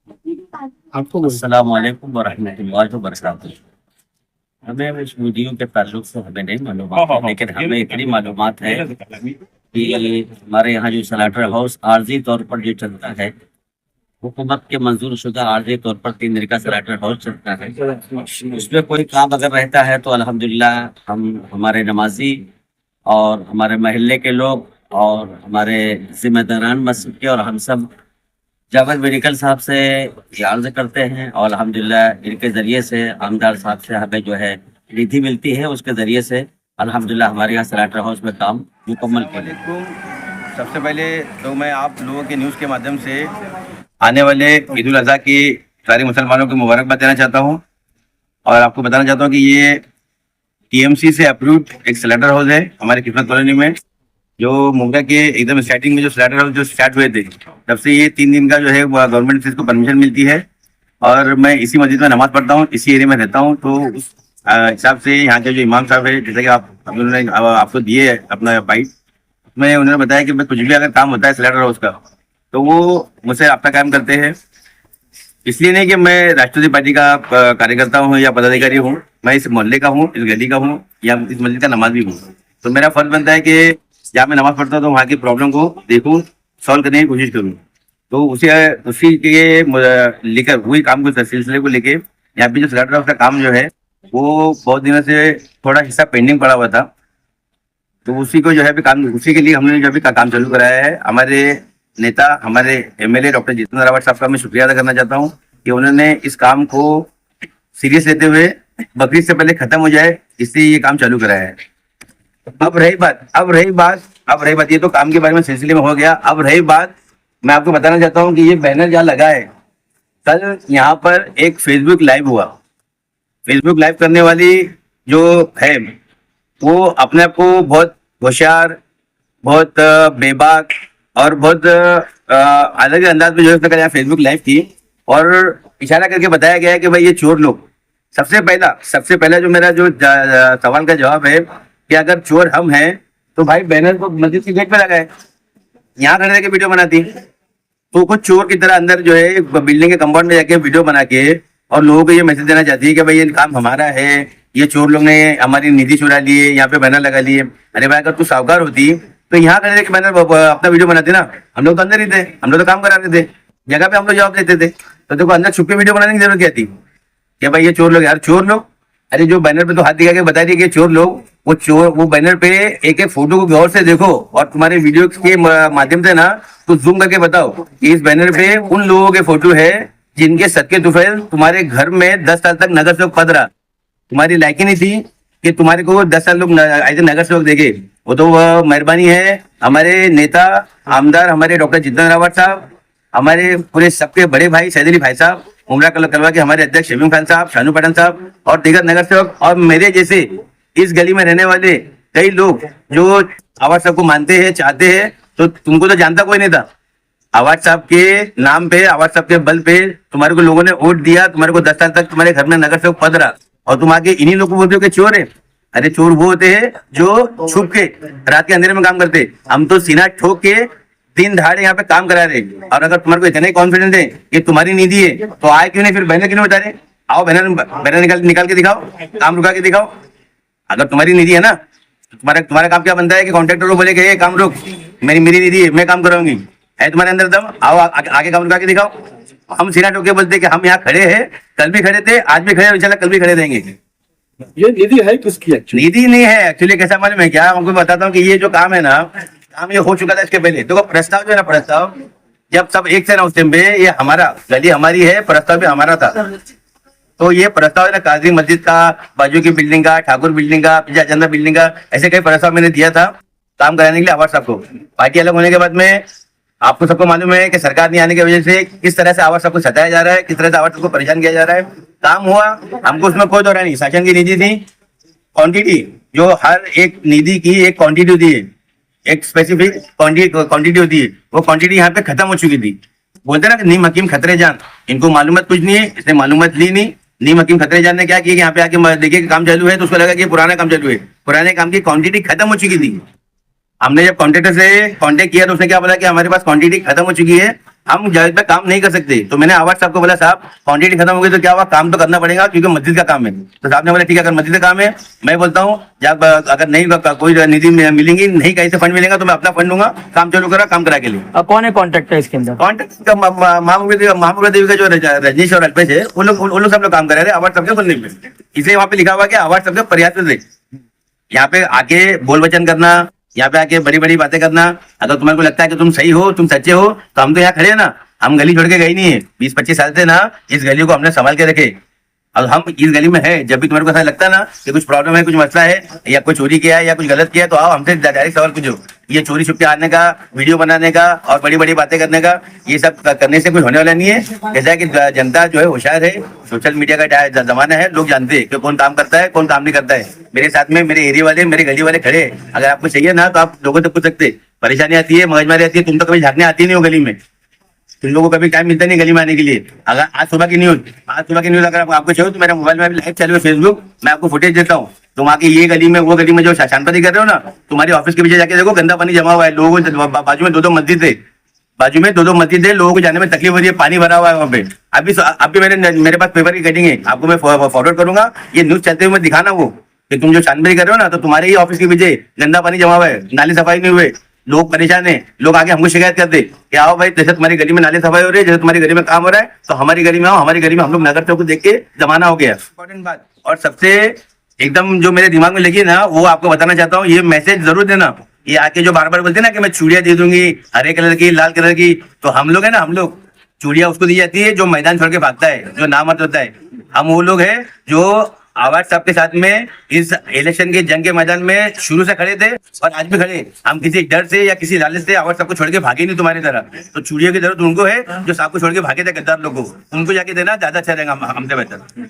आपको अस्सलाम वालेकुम वरहमतुल्लाहि वबरकातुहू। हमें उस वीडियो के ताल्लुक से हमें नहीं मालूमात है, लेकिन हमें इतनी मालूमात है कि हमारे यहाँ जो स्लाटर हाउस आर्जी तौर पर जो चलता है, हुकूमत के मंजूर शुदा आर्जी तौर पर 3 दिन का स्लाटर हाउस चलता है। उसमें कोई काम अगर रहता है तो अल्हम्दुलिल्लाह हम हमारे नमाजी और हमारे महल्ले के लोग और हमारे जिम्मेदारान मस्जिद के और हम सब जावेद मेडिकल साहब से ये अर्ज करते हैं और अल्हम्दुलिल्लाह इनके ज़रिए से आमदार साहब से हमें जो है निधि मिलती है, उसके ज़रिए से अल्हम्दुलिल्लाह हमारे यहाँ स्लाटर हाउस में काम मुकम्मल किया जाता है। सबसे पहले तो मैं आप लोगों के न्यूज़ के माध्यम से आने वाले ईद उल अज़हा की सारे मुसलमानों को मुबारकबाद देना चाहता हूं और आपको बताना चाहता हूं कि ये टीएमसी से अप्रूव्ड एक स्लाटर हाउस है हमारे किस्मत कॉलोनी में, जो मुंबई के एकदम स्टार्टिंग में जो स्लाटर हाउस जो स्टार्ट हुए थे तब से ये 3 दिन का जो है गवर्नमेंट से इसको परमिशन मिलती है और मैं इसी मस्जिद में नमाज पढ़ता हूँ, इसी एरिया में रहता हूँ। तो उस हिसाब से यहाँ के जो इमाम साहब है, जैसे कि उन्होंने आपको दिए अपना बाइट में, उन्होंने बताया कि कुछ भी अगर काम होता है स्लाटर हाउस का तो वो मुझसे रब्ता कायम करते हैं। इसलिए नहीं कि मैं राष्ट्रवादी पार्टी का कार्यकर्ता हूँ या पदाधिकारी हूँ, मैं इस मोहल्ले का हूँ, इस गली का हूँ या इस मस्जिद का नमाजी हूँ। तो मेरा फर्ज बनता है कि जहाँ मैं नमाज पढ़ता हूँ तो वहाँ की प्रॉब्लम को देखूँ, सॉल्व करने की कोशिश करूँ। तो उसी के लेकर वही काम को सिलसिले को लेके यहाँ पे जो स्लाटर हाउस का काम जो है वो बहुत दिनों से थोड़ा हिस्सा पेंडिंग पड़ा हुआ था, तो उसी को जो है काम उसी के लिए हमने जो अभी काम चालू कराया है। हमारे नेता हमारे एमएलए डॉक्टर जितेंद्र रावत साहब का मैं शुक्रिया अदा करना चाहता हूँ कि उन्होंने इस काम को सीरियस लेते हुए बकरीद से पहले खत्म हो जाए इसलिए ये काम चालू कराया है। अब रही बात ये तो काम के बारे में सिलसिले में हो गया। अब रही बात मैं आपको बताना चाहता हूँ कि ये बैनर जहाँ लगा है, कल यहाँ पर एक फेसबुक लाइव हुआ। फेसबुक लाइव करने वाली जो है वो अपने आप को बहुत होशियार, बहुत बेबाक और बहुत अलग अंदाज में जो है उसने कल यहाँ फेसबुक लाइव की और इशारा करके बताया गया है कि भाई ये चोर लोग। सबसे पहला जो मेरा जो सवाल का जवाब है कि अगर चोर हम हैं तो भाई बैनर को मस्जिद की गेट पे लगाए, यहाँ खड़े के वीडियो बनाती। तो कुछ चोर की तरह अंदर जो है बिल्डिंग के कंपाउंड में जाके वीडियो बना के और लोगों को ये मैसेज देना चाहती है कि भाई ये काम हमारा है, ये चोर लोग ने हमारी निधि चुरा लिए, यहाँ पे बैनर लगा लिए। अरे भाई अगर तू साहूकार होती तो यहाँ खड़े के बैनर अपना वीडियो बनाते ना, हम लोग तो अंदर ही थे, हम लोग तो काम करा रहे थे, जगह पे हम लोग जवाब देते थे। तो देखो अंदर छुप के वीडियो बनाने की जरूरत क्या थी कि भाई ये चोर लोग, यार चोर लोग। अरे जो बैनर पे तो हाथ दिखा के बता रही है कि चोर लोग, वो बैनर पे एक एक फोटो को गौर से देखो और तुम्हारे वीडियो के माध्यम से ना तो जूम करके बताओ कि इस बैनर पे उन लोगों के फोटो है जिनके सदके तुफैल तुम्हारे घर में 10 साल तक नगर सेवक पद रहा। तुम्हारी लायकी नहीं थी कि तुम्हारे को 10 साल लोग ऐसे नगर सेवक देखे। वो तो मेहरबानी है हमारे नेता आमदार हमारे डॉक्टर जितेंद्र रावत साहब, हमारे पूरे सबके बड़े भाई सैद अली भाई साहब, उमरा कलवा के हमारे अध्यक्ष शमीम खान साहब, शानू पठान साहब और दीगर नगर सेवक और मेरे जैसे इस गली में रहने वाले कई लोग जो आवाज साहब को मानते हैं, चाहते हैं। तो तुमको तो जानता कोई नहीं था, आवाज साहब के नाम पे, आवाज साहब के बल पे तुम्हारे को लोगों ने वोट दिया, तुम्हारे को 10 साल तक तुम्हारे घर में नगर सेवक पद रहा और तुम आगे इन्हीं लोगों को बोलते हो कि चोर है। अरे चोर वो होते हैं जो छुप के रात के अंधेरे में काम करते। हम तो सीना ठोक के दिन दहाड़े यहाँ पे काम करा रहे। और अगर तुम्हारे को इतना ही कॉन्फिडेंस है कि तुम्हारी निधि है तो आए क्यों नहीं, फिर बैनर क्यों नहीं बता रहे? आओ बैनर निकाल के दिखाओ, काम रुका के दिखाओ। अगर तुम्हारी निधि है ना तो तुम्हारा काम क्या बनता है कि कॉन्ट्रैक्टर को बोले कि ये काम रुक, मेरी निधि है, मैं काम कराऊंगी। है तुम्हारे अंदर दम, आओ आगे काम रुका के दिखाओ। हम सीना ठोक के बोलते कि हम यहाँ खड़े हैं, कल भी खड़े थे, आज भी खड़े, इंशाल्लाह कल भी खड़े रहेंगे। ये निधि है किसकी? निधि नहीं है एक्चुअली, कैसा मालूम है क्या? हमको बताता हूँ कि ये जो काम है ना, काम ये हो चुका था इसके पहले। देखो प्रस्ताव जो है ना, प्रस्ताव जब सब एक से ना उस टाइम पे ये हमारा गली हमारी है, प्रस्ताव भी हमारा था। तो ये प्रस्ताव है ना काजी मस्जिद का, बाजू की बिल्डिंग का, ठाकुर बिल्डिंग का, अजंदा बिल्डिंग का, ऐसे कई प्रस्ताव मैंने दिया था काम कराने के लिए आवाज साहब को। पार्टी अलग होने के बाद में आपको सबको मालूम है कि सरकार नहीं आने की वजह से किस तरह से आवाज साहब को सताया जा रहा है, किस तरह से आवाज साहब को परेशान किया जा रहा है। काम हुआ, हमको उसमें कोई दौरा नहीं। शासन की निधि थी, क्वांटिटी जो हर एक निधि की एक क्वांटिटी होती है, एक स्पेसिफिक क्वांटिटी होती है, वो क्वांटिटी यहाँ पे खत्म हो चुकी थी। बोलते ना कि नीम हकीम खतरे जान, इनको मालूमत कुछ नहीं है, इसने मालूमत ली नहीं। नीम हकीम खतरे जान ने क्या किया कि यहाँ पे आके देखिए कि काम चालू है तो उसको लगा कि पुराना काम चालू है, पुराने काम की क्वांटिटी खत्म हो चुकी थी। हमने जब कॉन्ट्रेक्टर से कांटेक्ट किया तो उसने क्या बोला कि हमारे पास क्वांटिटी खत्म हो चुकी है, हम जगह पे काम नहीं कर सकते। तो मैंने आवाज साहब को बोला साहब क्वांटिटी खत्म हो गई तो क्या हुआ, काम तो करना पड़ेगा क्योंकि मस्जिद का काम है। तो साहब ने बोला ठीक है, अगर मस्जिद का काम है मैं बोलता हूँ जब अगर नहीं कोई निधि मिलेंगी, नहीं कहीं से फंड मिलेगा तो मैं अपना फंड दूंगा, काम चालू करा, काम करा के लिए। अब कौन है कॉन्ट्रैक्टर इसके अंदर? कॉन्ट्रैक्ट का महामुरा देवी का जो रजनीश और अल्पेश है वो लोग सब लोग काम कर रहे थे आवाज सबके सुनने में। इसलिए वहाँ पे लिखा हुआ कि आवाज सबके प्रयास से यहाँ पे आके बोल वचन करना, यहाँ पे आके बड़ी बड़ी बातें करना। अगर तुम्हारे को लगता है कि तुम सही हो, तुम सच्चे हो, तो हम तो यहाँ खड़े हैं ना, हम गली छोड़ के गई नहीं है। 20-25 साल से ना इस गली को हमने संभाल के रखे और हम इस गली में है। जब भी तुम्हारे को ऐसा लगता है ना कि कुछ प्रॉब्लम है, कुछ मसला है या कोई चोरी किया है या कुछ गलत किया है, तो आओ हमसे डायरेक्ट सवाल पूछो। ये चोरी छुप के आने का, वीडियो बनाने का और बड़ी बड़ी बातें करने का, ये सब करने से कुछ होने वाला नहीं है। जैसा कि जनता जो है होशियार है, सोशल मीडिया का जमाना है, लोग जानते हैं कि कौन काम करता है कौन काम नहीं करता है। मेरे साथ में मेरे एरिया वाले, मेरे गली वाले खड़े हैं। अगर आपको चाहिए ना तो आप लोगों से पूछ सकते। परेशानी आती है, मगजमारी आती है, तुम तो कभी झाँकने आती नहीं हो गली में, तुम लोगों को कभी टाइम मिलता नहीं गली में आने के लिए। अगर आज सुबह की न्यूज अगर आपको चाहिए तो मेरे मोबाइल में लाइव चालू है फेसबुक, मैं आपको फुटेज देता हूँ। तुम आके ये गली में वो गली में जो शांति कर रहे हो ना, तुम्हारी ऑफिस के पीछे जाके देखो गंदा पानी जमा हुआ है। लोगों को बाजू में दो मस्जिद है, बाजू में दो मस्जिद है, लोगों को जाने में तकलीफ हो रही है, पानी भरा हुआ है वहाँ पे। अभी मेरे पास पेपर की कटिंग है, आपको मैं फॉरवर्ड करूंगा। ये न्यूज चलते हुए दिखाना वो कि तुम जो शांति कर रहे हो ना, तो तुम्हारे ही ऑफिस के पीछे गंदा पानी जमा हुआ है, नाली सफाई नहीं हुए, लोग परेशान है। लोग आगे हमको शिकायत करते कि आओ भाई, जैसे तुम्हारी गली में नाली सफाई हो रही है, जैसे तुम्हारी गली में काम हो रहा है, तो हमारी गली में आओ। हमारी गली में हम लोग नगर चौक को देख के जमाना हो गया। इंपॉर्टेंट बात और सबसे एकदम जो मेरे दिमाग में लगी ना, वो आपको बताना चाहता हूँ। ये मैसेज जरूर देना। ये आके जो बार बार बोलते हैं ना कि मैं चूड़िया दे दूंगी हरे कलर की, लाल कलर की, तो हम लोग है ना, हम लोग चूड़िया उसको दी जाती है जो मैदान छोड़ के भागता है, जो नामर्द होता है। हम वो लोग हैं जो आवाज साहब के साथ में इस इलेक्शन के जंग के मैदान में शुरू से खड़े थे और आज भी खड़े। हम किसी डर से या किसी लालच से आवाज साहब को छोड़ के भागे नहीं तुम्हारी तरह। तो चूड़ियों की जरूरत उनको है जो साहब को छोड़ के भागे थे गद्दार लोगों को, उनको जाके देना ज्यादा अच्छा रहेगा हमसे बेहतर।